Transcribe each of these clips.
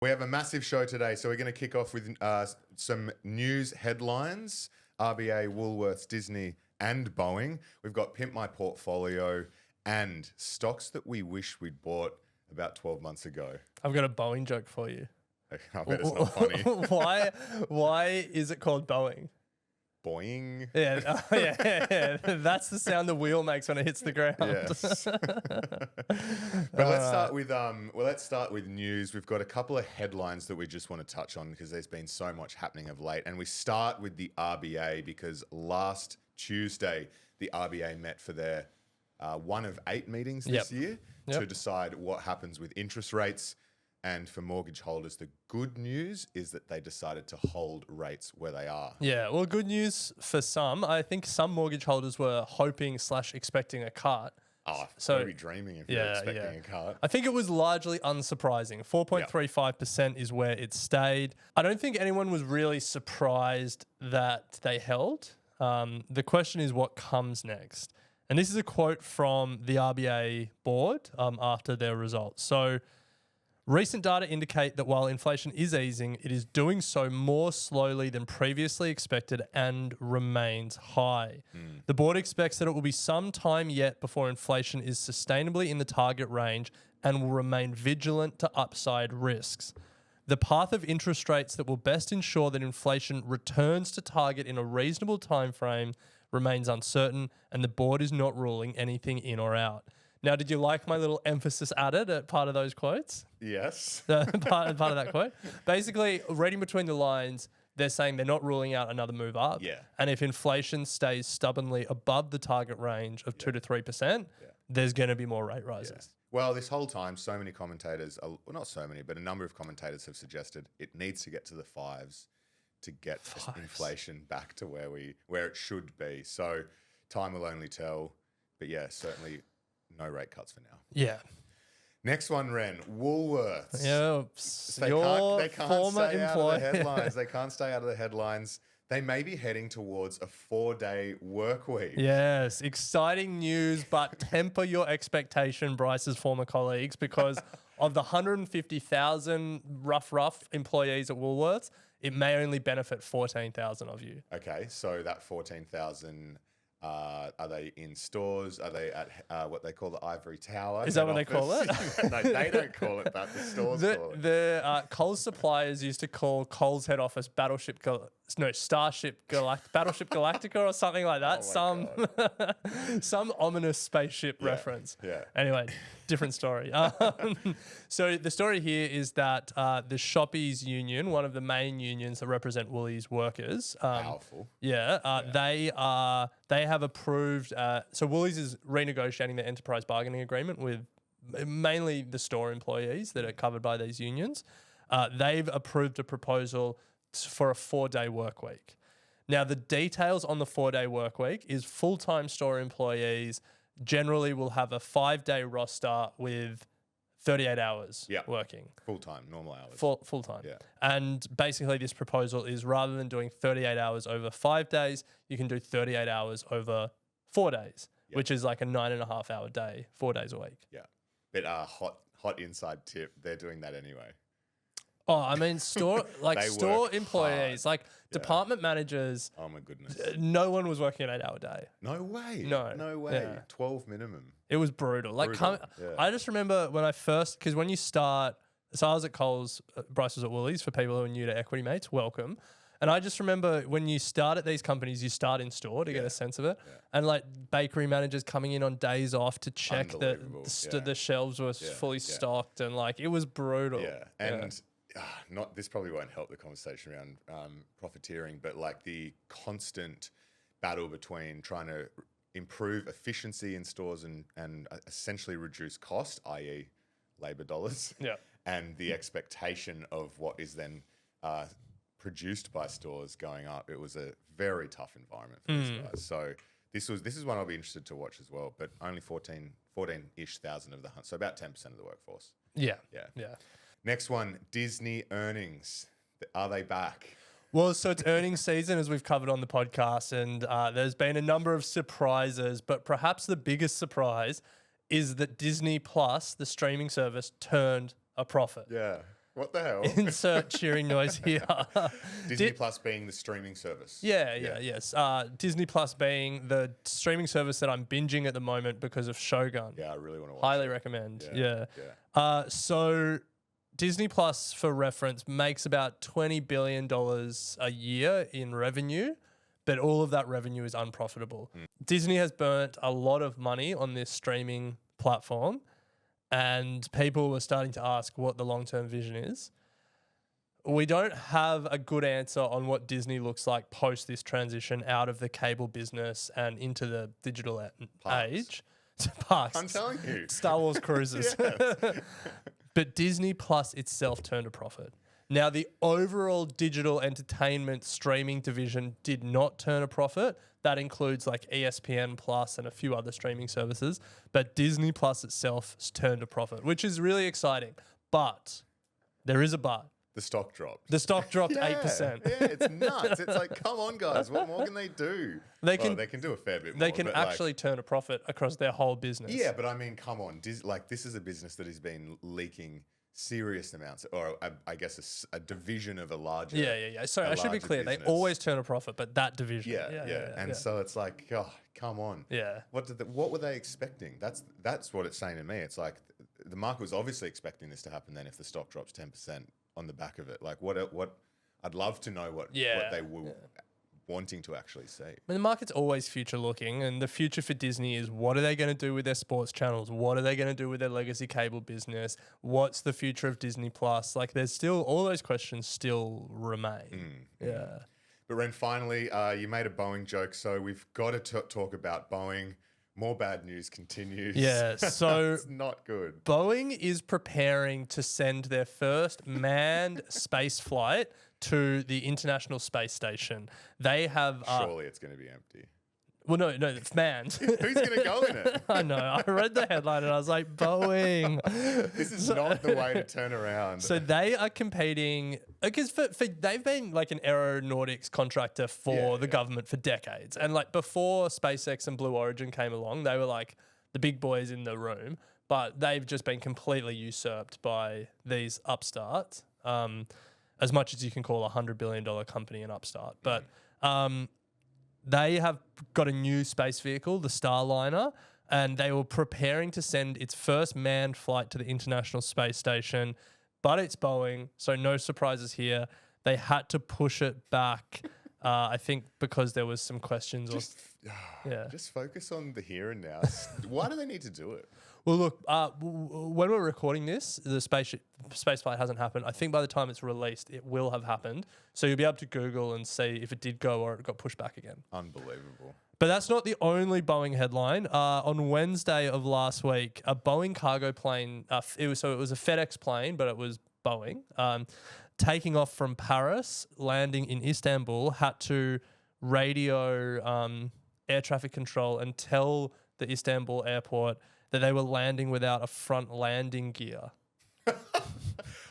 We have a massive show today, so we're going to kick off with some news headlines. RBA, Woolworths, Disney and Boeing. We've got Pimp My Portfolio and stocks that we wish we'd bought about 12 months ago. I've got a Boeing joke for you. I bet it's not funny. Why is it called Boeing? Boing. Yeah. That's the sound the wheel makes when it hits the ground. Yes. But let's start with news. We've got a couple of headlines that we just want to touch on because there's been so much happening of late. And we start with the RBA because last Tuesday, the RBA met for their one of 8 meetings this year to decide what happens with interest rates. And for mortgage holders, the good news is that they decided to hold rates where they are. Yeah, well, good news for some. I think some mortgage holders were hoping / expecting a cut. Oh, so maybe dreaming if you're expecting a cut. I think it was largely unsurprising. 4.35% is where it stayed. I don't think anyone was really surprised that they held. The question is what comes next. And this is a quote from the RBA board after their results. So, recent data indicate that while inflation is easing, it is doing so more slowly than previously expected and remains high. The board expects that it will be some time yet before inflation is sustainably in the target range and will remain vigilant to upside risks. The path of interest rates that will best ensure that inflation returns to target in a reasonable time frame remains uncertain, and the board is not ruling anything in or out. Now, did you like my little emphasis added at part of those quotes? Yes. part of that quote. Basically, reading between the lines, they're saying they're not ruling out another move up. Yeah. And if inflation stays stubbornly above the target range of 2 to 3%, there's going to be more rate rises. Yeah. Well, this whole time, so many commentators, well, not so many, but a number of commentators have suggested it needs to get to the 5s to get inflation back to where it should be. So time will only tell. But yeah, certainly no rate cuts for now. Yeah. Next one, Ren. Woolworths. Yep. They can't stay out of the headlines. They can't stay out of the headlines. They may be heading towards a 4-day work week. Yes. Exciting news, but temper your expectation, Bryce's former colleagues, because of the 150,000 rough employees at Woolworths, it may only benefit 14,000 of you. Okay. So that 14,000... are they in stores? Are they at what they call the Ivory Tower? Is that what they call it? No, they don't call it that. The stores call it. The Coles suppliers used to call Coles head office Battleship Galactica or something like that. Some ominous spaceship reference. Yeah. Anyway, different story. So the story here is that the Shoppies Union, one of the main unions that represent Woolies workers, powerful. They have approved. So Woolies is renegotiating their enterprise bargaining agreement with mainly the store employees that are covered by these unions. They've approved a proposal for a 4-day work week. Now, the details on the 4-day work week is full-time store employees generally will have a 5-day roster with 38 hours working. Full-time, normal hours. Full-time. Yeah. And basically this proposal is rather than doing 38 hours over 5 days, you can do 38 hours over 4 days, which is like a 9.5-hour day, 4 days a week. Yeah. But hot inside tip, they're doing that anyway. Oh, I mean, store employees, like department managers. Oh my goodness! No one was working an 8-hour day. No way. No way. Yeah. 12 minimum. It was brutal. I just remember when I first, because when you start, so I was at Coles, Bryce was at Woolies. For people who are new to Equity Mates, welcome. And I just remember when you start at these companies, you start in store to get a sense of it. Yeah. And like bakery managers coming in on days off to check that the shelves were fully stocked, and like it was brutal. Yeah, and. This probably won't help the conversation around profiteering, but like the constant battle between trying to improve efficiency in stores and essentially reduce cost, i.e. labor dollars, and the expectation of what is then produced by stores going up. It was a very tough environment for these guys. So this is one I'll be interested to watch as well, but only 14-ish thousand of the hunt, so about 10% of the workforce. Yeah. Next one, Disney earnings. Are they back? Well, so it's earnings season, as we've covered on the podcast, and there's been a number of surprises, but perhaps the biggest surprise is that Disney Plus, the streaming service, turned a profit. Yeah. What the hell? Insert cheering noise here. Disney Plus being the streaming service. Yes. Disney Plus being the streaming service that I'm binging at the moment because of Shogun. Yeah, I really want to watch Highly it. recommend. Yeah. So Disney Plus, for reference, makes about $20 billion a year in revenue, but all of that revenue is unprofitable. Disney has burnt a lot of money on this streaming platform, and people were starting to ask what the long-term vision is. We don't have a good answer on what Disney looks like post this transition out of the cable business and into the digital age. Parks. I'm telling you. Star Wars cruises. Yes. But Disney Plus itself turned a profit. Now, the overall digital entertainment streaming division did not turn a profit. That includes like ESPN Plus and a few other streaming services. But Disney Plus itself turned a profit, which is really exciting. But there is a but. The stock dropped. The stock dropped 8%. Yeah, it's nuts. It's like, come on, guys. What more can they do? They can do a fair bit more. They can actually turn a profit across their whole business. Yeah, but I mean, come on. This is a business that has been leaking serious amounts, or I guess a division of a larger. Yeah. Sorry, I should be clear. Business. They always turn a profit, but that division. Yeah. So it's like, oh, come on. Yeah. What were they expecting? That's what it's saying to me. It's like the market was obviously expecting this to happen. Then if the stock drops 10% on the back of it, like what I'd love to know what they were wanting to actually see. I mean, the market's always future looking, and the future for Disney is what are they going to do with their sports channels? What are they going to do with their legacy cable business? What's the future of Disney Plus? Like, there's still all those questions still remain. Yeah. But Ren, finally, you made a Boeing joke, so we've got to talk about Boeing. More bad news continues. Yeah, so it's not good. Boeing is preparing to send their first manned space flight to the International Space Station. They have... Surely it's going to be empty. Well, no, it's manned. Who's going to go in it? I know. I read the headline and I was like, Boeing. This is not the way to turn around. So they are competing because for they've been like an aeronautics contractor for the government for decades. And like before SpaceX and Blue Origin came along, they were like the big boys in the room, but they've just been completely usurped by these upstarts. As much as you can call a $100 billion company an upstart. But they have got a new space vehicle, the Starliner, and they were preparing to send its first manned flight to the International Space Station, but it's Boeing, so no surprises here. They had to push it back, I think because there was some questions. Just focus on the here and now. Why do they need to do it? Well, look, when we're recording this, the space flight hasn't happened. I think by the time it's released, it will have happened. So you'll be able to Google and see if it did go or it got pushed back again. Unbelievable. But that's not the only Boeing headline. On Wednesday of last week, a Boeing cargo plane, it was a FedEx plane, but it was Boeing, taking off from Paris, landing in Istanbul, had to radio air traffic control and tell the Istanbul airport that they were landing without a front landing gear.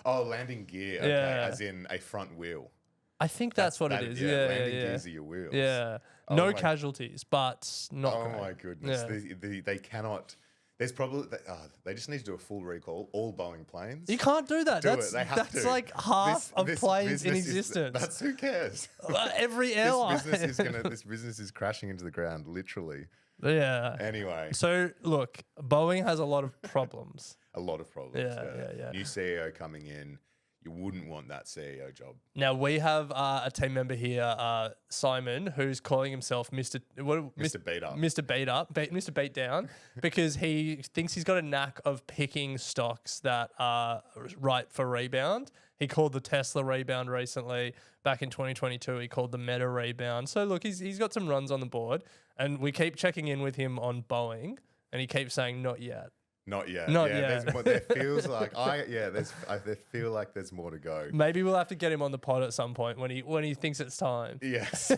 Oh, landing gear. Okay, as in a front wheel. I think that's what it is. Landing gears are your wheels. Yeah. No casualties, but not great. My goodness. Yeah. They cannot... There's probably... they just need to do a full recall. All Boeing planes. You can't do that. They have that's to. like half of planes in existence. That's who cares. Every airline. This business is crashing into the ground, literally. Yeah. Anyway. So, look, Boeing has a lot of problems. A lot of problems. Yeah. New CEO coming in. You wouldn't want that CEO job. Now, we have a team member here, Simon, who's calling himself Mr. Beat Up. Mr. Beat Down, because he thinks he's got a knack of picking stocks that are right for rebound. He called the Tesla rebound recently. Back in 2022, he called the Meta rebound. So, look, he's got some runs on the board, and we keep checking in with him on Boeing, and he keeps saying, not yet. Not yet. Not yet. There feels like I feel like there's more to go. Maybe we'll have to get him on the pod at some point when he thinks it's time. Yes.